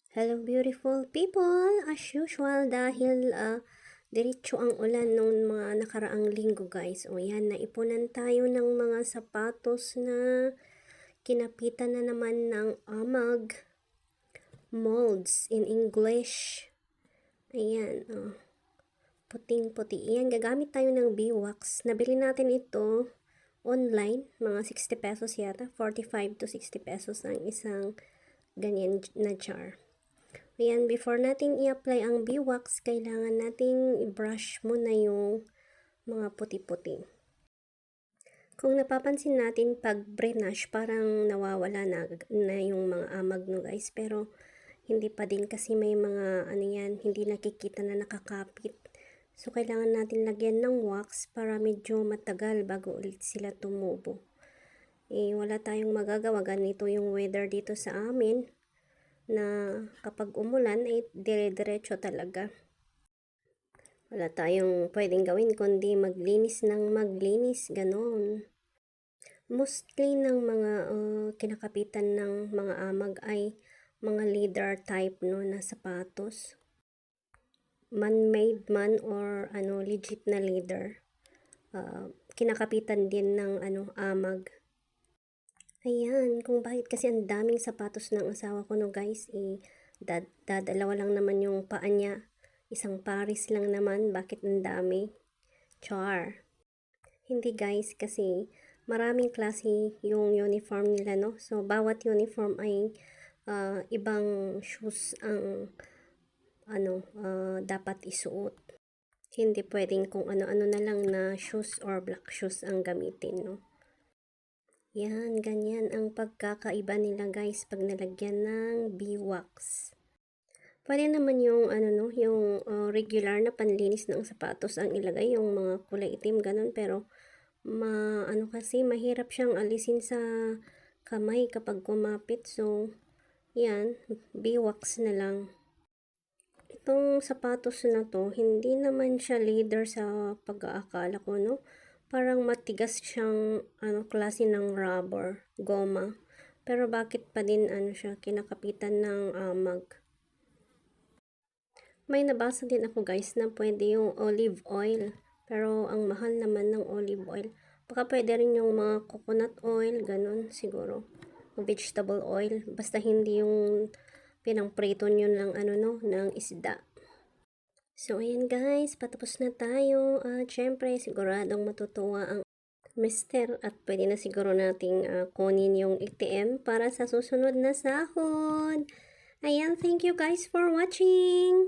Hello beautiful people! As usual, dahil diretso ang ulan noong mga nakaraang linggo guys. O yan, naipunan tayo ng mga sapatos na kinapitan na naman ng AMAG molds in English. Ayan, puting-puti. Ayan, gagamit tayo ng Biwax. Nabili natin ito online, mga 60 pesos yata. 45 to 60 pesos ang isang ganyan na jar. Ayan, before natin i-apply ang Biwax, kailangan nating i-brush muna yung mga puti-puti. Kung napapansin natin, pag brenash, parang nawawala na yung mga amag no guys. Pero, hindi pa din kasi may mga, hindi nakikita na nakakapit. So, kailangan natin lagyan ng wax para medyo matagal bago ulit sila tumubo. Wala tayong magagawa. Ganito yung weather dito sa amin, na kapag umulan ay dire-diretso talaga. Wala tayong pwedeng gawin kundi maglinis ng maglinis, ganon. Mostly ng mga kinakapitan ng mga amag ay mga leather type no na sapatos. Man-made man or legit na leather. Kinakapitan din ng amag. Ayan, kung bakit kasi ang daming sapatos ng asawa ko no guys, dadalawa lang naman yung paa niya. Isang pares lang naman, bakit ang dami? Char. Hindi guys, kasi maraming klase yung uniform nila no. So, bawat uniform ay ibang shoes ang dapat isuot. Hindi pwedeng kung ano-ano na lang na shoes or black shoes ang gamitin no. Yan, ganyan ang pagkakaiba nila guys pag nalagyan ng Biwax. Pwede naman yung yung regular na panlinis ng sapatos ang ilagay, yung mga kulay itim ganun, pero kasi mahirap siyang alisin sa kamay kapag kumapit. So, yan, Biwax na lang. Itong sapatos na to, hindi naman siya leather sa pag-aakala ko no. Parang matigas siyang klase ng rubber, goma. Pero bakit pa din siya kinakapitan ng amag? May nabasa din ako guys na pwede yung olive oil. Pero ang mahal naman ng olive oil. Baka pwede rin yung mga coconut oil, ganun siguro. Vegetable oil. Basta hindi yung pinangprito nyo ng ng isda. So, ayan guys, patapos na tayo. Syempre, siguradong matutuwa ang mister at pwede na siguro nating kunin yung ATM para sa susunod na sahod. Ayan, thank you guys for watching!